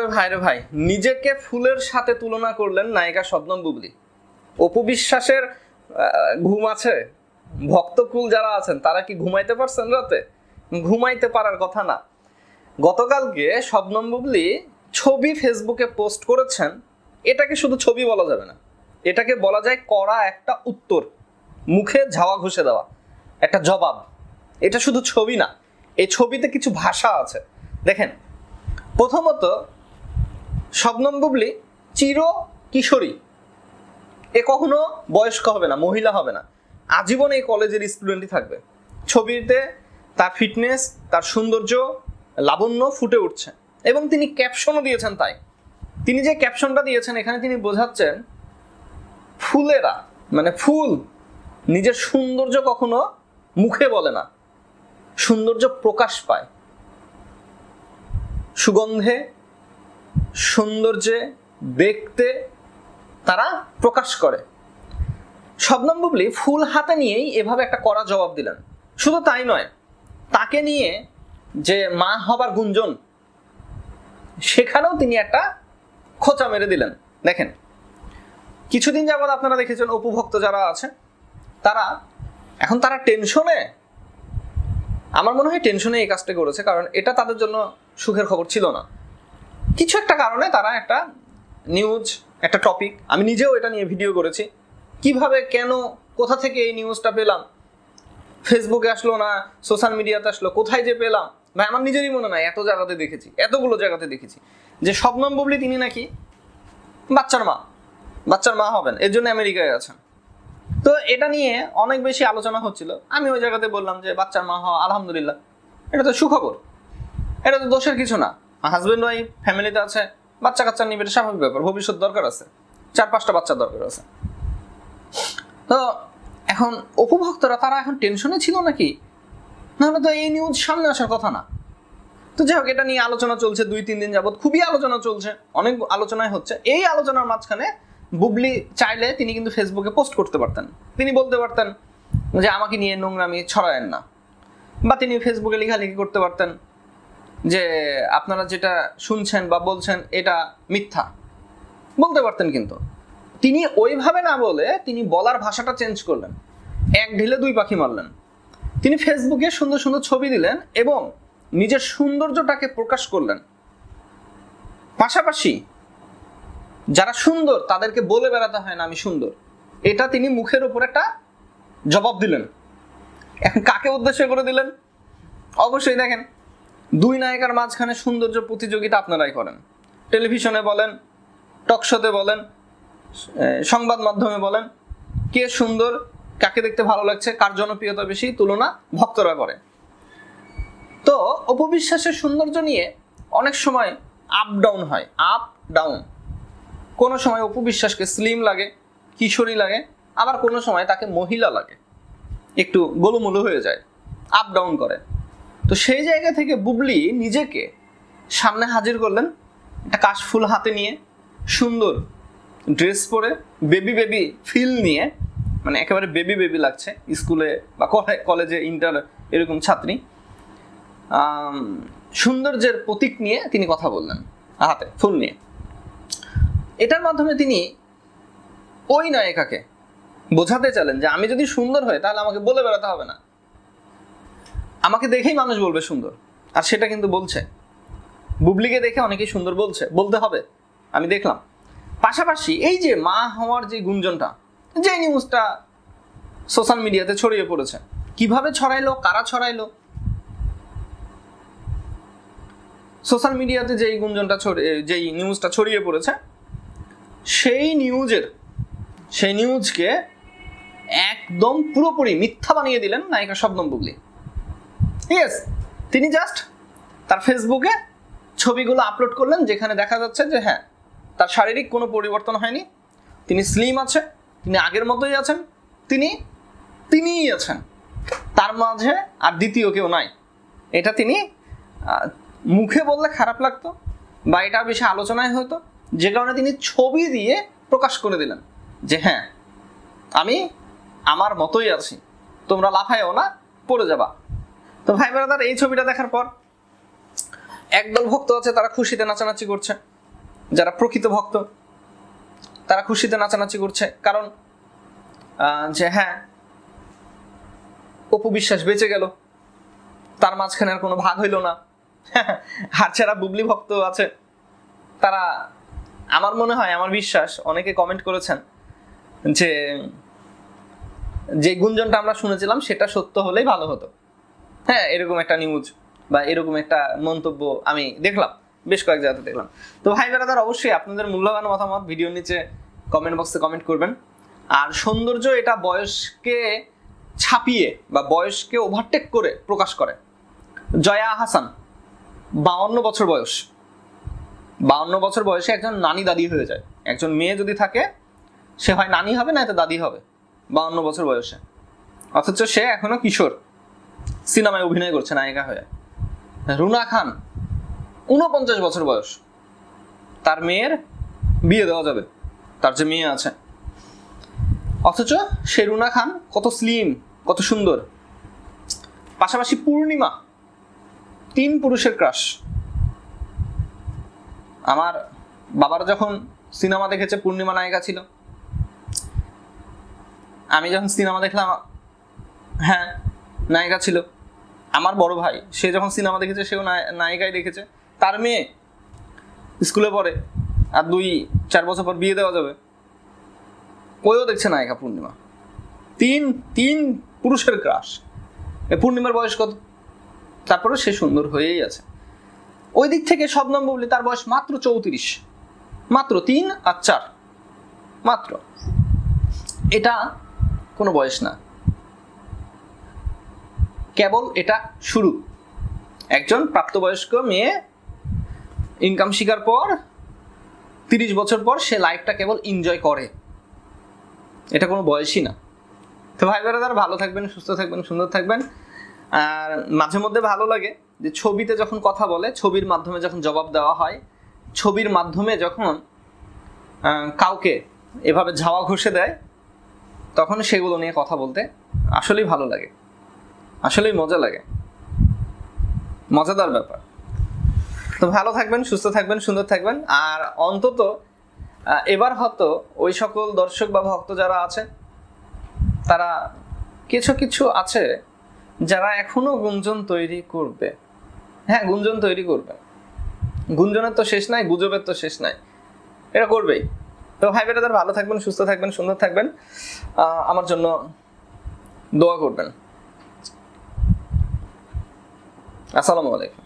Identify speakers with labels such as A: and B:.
A: ওরে ভাই রে ভাই, নিজেকে ফুলের সাথে তুলনা করলেন নায়িকা শবনম বুবলি। অপু বিশ্বাসের ঘুম আছে? ভক্তকুল যারা আছেন তারা কি ঘুমাইতে পারছেন রাতে? ঘুমাইতে পারার কথা না। গতকালকে শবনম বুবলি ছবি ফেসবুকে পোস্ট করেছেন। এটাকে শুধু ছবি বলা যাবে না, এটাকে বলা যায় কড়া একটা উত্তর, মুখে ঝাওয়া ঘষে দেওয়া একটা জবাব। এটা শুধু ছবি না, এই ছবিতে কিছু ভাষা আছে। দেখেন, প্রথমত শবনম বুবলি চির কিশোরী, এ কখনো বয়স্ক হবে না, মহিলা হবে না, আজীবন এই কলেজের স্টুডেন্টই থাকবে। ছবিতে তার ফিটনেস, তার সৌন্দর্য, লাবণ্য ফুটে উঠছে এবং তিনি ক্যাপশনও দিয়েছেন। তাই তিনি যে ক্যাপশনটা দিয়েছেন, এখানে তিনি বোঝাচ্ছেন ফুলেরা, মানে ফুল নিজের সৌন্দর্য কখনো মুখে বলে না, সৌন্দর্য প্রকাশ পায় সুগন্ধে, সৌন্দর্যে, দেখতে তারা প্রকাশ করে। শবনম বুবলি ফুল হাতে নিয়েই এভাবে একটা কড়া জবাব দিলেন। শুধু তাই নয়, তাকে নিয়ে যে মা হবার গুঞ্জন, সেখানেও তিনি একটা খোঁচা মেরে দিলেন। দেখেন, কিছুদিন যাবত আপনারা দেখেছেন অপু ভক্ত যারা আছে তারা টেনশনে, আমার মনে হয় টেনশনে এই কাজটা করেছে, কারণ এটা তাদের জন্য সুখের খবর ছিল না। কিছু একটা কারণে তারা একটা নিউজ, একটা টপিক, আমি নিজেও এটা নিয়ে ভিডিও করেছি, কিভাবে, কেন, কোথা থেকে এই নিউজটা পেলাম, ফেসবুকে আসলো না সোশ্যাল মিডিয়াতে আসলো, কোথায় যে পেলাম ভাই আমার নিজেরই মনে নাই। এত জায়গাতে দেখেছি, এতগুলো জায়গাতে দেখেছি যে শবনম বুবলি তিনি নাকি বাচ্চার মা হবেন, এর জন্য আমেরিকায় আছেন। তো এটা নিয়ে অনেক বেশি আলোচনা হচ্ছিল। আমি ওই জায়গাতে বললাম যে বাচ্চার মা হওয়া আলহামদুলিল্লাহ, এটা তো সুখবর, এটা তো দোষের কিছু না। হাজবেন্ড ওয়াইফ ফ্যামিলিতে আছে, বাচ্চা কাচ্চা নিবে, এটা স্বাভাবিক ব্যাপার, ভবিষ্যৎ দরকার আছে, 4-5টা বাচ্চা দরকার আছে। তো এখন অপু ভক্তরা তারা এখন টেনশনে ছিল নাকি, নাহলে তো এই নিউজ সামনে আসার কথা না। তো যাই হোক, এটা নিয়ে আলোচনা চলছে 2-3 দিন যাবত, খুবই আলোচনা চলছে, অনেক আলোচনায় হচ্ছে। এই আলোচনার মাঝখানে বুবলি চাইলে তিনি কিন্তু ফেসবুকে পোস্ট করতে পারতেন, তিনি বলতে পারতেন যে আমাকে নিয়ে নোংরামি ছড়ায়েন না, বা তিনি ফেসবুকে লেখালেখি করতে পারতেন যে আপনারা যেটা শুনছেন বা বলছেন এটা মিথ্যা, বলতে পারতেন। কিন্তু তিনি ওইভাবে না বলে তিনি বলার ভাষাটা চেঞ্জ করলেন, এক ঢিলে 2 পাখি মারলেন। তিনি ফেসবুকে সুন্দর সুন্দর ছবি দিলেন এবং নিজের সৌন্দর্যটাকে প্রকাশ করলেন। পাশাপাশি যারা সুন্দর তাদেরকে বলে বেড়াতে হয় না আমি সুন্দর, এটা তিনি মুখের উপর একটা জবাব দিলেন। এখন কাকে উদ্দেশ্য করে দিলেন? অবশ্যই দেখেন, 2 নায়িকার মাঝখানে সৌন্দর্য প্রতিযোগিতা আপনারাই করেন, টেলিভিশনে বলেন, টকশোতে বলেন, সংবাদ মাধ্যমে বলেন, কে সুন্দর, কাকে দেখতে ভালো লাগছে, কার জনপ্রিয়তা বেশি, তুলনা ভক্তরা করে। তো অপু বিশ্বাসের সৌন্দর্য নিয়ে অনেক সময় আপ ডাউন হয়, আপ ডাউন। কোনো সময় অপু বিশ্বাসকে স্লিম লাগে, কিশোরী লাগে, আবার কোনো সময় তাকে মহিলা লাগে, একটু গোলুমোলু হয়ে যায়, আপ ডাউন করে। তো সেই জায়গা থেকে বুবলি নিজেকে সামনে হাজির করলেন একটা কাশফুল হাতে নিয়ে, সুন্দর ড্রেস পরে, বেবি ফিল নিয়ে, মানে একেবারে বেবি লাগছে, স্কুলে বা কলেজে ইন্টার এরকম ছাত্রী, সৌন্দর্যের প্রতীক নিয়ে তিনি কথা বললেন, হাতে ফুল নিয়ে। এটার মাধ্যমে তিনি ওই নায়িকাকে বোঝাতে চাইলেন যে আমি যদি সুন্দর হই তাহলে আমাকে বলে বেড়াতে হবে না, আমাকে দেখেই মানুষ বলবে সুন্দর। আর সেটা কিন্তু বলছে, বুবলিকে দেখে অনেকেই সুন্দর বলতে হবে, আমি দেখলাম। পাশাপাশি এই যে মা হওয়ার যে গুঞ্জনটা, যে নিউজটা সোশ্যাল মিডিয়াতে ছড়িয়ে পড়েছে, কিভাবে ছড়াইলো, কারা ছড়াইলো? সোশ্যাল মিডিয়াতে যেই গুঞ্জনটা যেই নিউজটা ছড়িয়ে পড়েছে, সেই নিউজকে একদম পুরোপুরি মিথ্যা বানিয়ে দিলেন নায়িকা শবনম বুবলি। ইয়েস, তিনি জাস্ট তার ফেসবুকে ছবিগুলো আপলোড করলেন যেখানে দেখা যাচ্ছে যে হ্যাঁ, তার শারীরিক কোনো পরিবর্তন হয়নি, তিনি স্লিম আছে, তিনি আগের মতোই আছেন, তিনিই আছেন, তার মাঝে আর দ্বিতীয় কেউ নাই। এটা তিনি মুখে বললে খারাপ লাগতো বা এটা বেশি আলোচনায় হতো, যে কারণে তিনি ছবি দিয়ে প্রকাশ করে দিলেন যে হ্যাঁ, আমি আমার মতোই আছি, তোমরা লাফায়ও না, পড়ে যাবা। তো ভাই ব্রাদার, এই ছবিটা দেখার পর একদল ভক্ত আছে তারা খুশিতে নাচানাচি করছে। যারা প্রকৃত ভক্ত তারা খুশিতে নাচানাচি করছে, কারণ যে হ্যাঁ অপু বিশ্বাস বেঁচে গেল, তার মাঝখানে আর কোনো ভাগ হইল না। আর যারা বুবলি ভক্ত আছে তারা, আমার মনে হয়, আমার বিশ্বাস, অনেকে কমেন্ট করেছেন যে যে গুঞ্জনটা আমরা শুনেছিলাম সেটা সত্য হলেই ভালো হতো। হ্যাঁ, এরকম একটা নিউজ বা এরকম একটা মন্তব্য আমি দেখলাম, বেশ কয়েক জায়গাতে দেখলাম। তো ভাই বেরাদার, অবশ্যই আপনাদের মূল্যবান মতামত ভিডিওর নিচে কমেন্ট বক্সে কমেন্ট করবেন। আর সৌন্দর্য এটা বয়সকে ছাপিয়ে বা বয়সকে ওভারটেক করে প্রকাশ করে। জয়া আহসান 52 বছর বয়স, 52 বছর বয়সে একজন নানি দাদি হয়ে যায়। একজন মেয়ে যদি থাকে সে হয় নানি হবে, না তো দাদি হবে 52 বছর বয়সে, অথচ সে এখনো কিশোর, সিনেমায় অভিনয় করছে নায়িকা হয়ে। রুনা খান 49 বছর বয়স, তার মেয়ের বিয়ে দেওয়া যাবে, তার যে মেয়ে আছে, অথচ সে রুনা খান কত স্লিম, কত সুন্দর। পাশাপাশি পূর্ণিমা 3 পুরুষের ক্রাশ। আমার বাবার যখন সিনেমা দেখেছে পূর্ণিমা নায়িকা ছিল, আমি যখন সিনেমা দেখলাম হ্যাঁ নায়িকা ছিল। আমার বড় ভাই সে যখন সিনেমা দেখেছে সেও নায়িকাই দেখেছে, তার মেয়ে স্কুলে পড়ে, আর 2-4 বছর পর বিয়ে দেওয়া যাবে, ওইও দেখছে নায়িকা পূর্ণিমা। 3 পুরুষের ক্রাশ। পূর্ণিমার বয়স কত? তারপরে সে সুন্দর হয়েই আছে। ওই দিক থেকে শবনম বুবলি, তার বয়স মাত্র 34, মাত্র 3 আর 4 মাত্র। এটা কোনো বয়স না, কেবল এটা শুরু। একজন প্রাপ্তবয়স্ক মেয়ে ইনকাম শিকার পর 30 বছর পর সে লাইফটা কেবল এনজয় করে, এটা কোনো বয়সই না। তো ভাই ব্রাদার, ভালো থাকবেন, সুস্থ থাকবেন, সুন্দর থাকবেন। আর মাঝে মধ্যে ভালো লাগে যে ছবিতে যখন কথা বলে, ছবির মাধ্যমে যখন জবাব দেওয়া হয়, ছবির মাধ্যমে যখন কাউকে এভাবে ঝাওয়া ঘষে দেয়, তখন সেগুলো নিয়ে কথা বলতে আসলেই ভালো লাগে, আসলেই মজা লাগে, মজাদার ব্যাপার। তো ভালো থাকবেন, সুস্থ থাকবেন, সুন্দর থাকবেন। আর অন্তত এবার হয়তো ওই সকল দর্শক বা ভক্ত যারা আছে, তারা কিছু কিছু আছে যারা এখনো গুঞ্জন তৈরি করবে। হ্যাঁ, গুঞ্জন তৈরি করবে, গুঞ্জনের তো শেষ নাই, গুজবের তো শেষ নাই, এটা করবেই। তো ভাই বেটাদের ভালো থাকবেন, সুস্থ থাকবেন, সুন্দর থাকবেন, আমার জন্য দোয়া করবেন। আসসালামু আলাইকুম।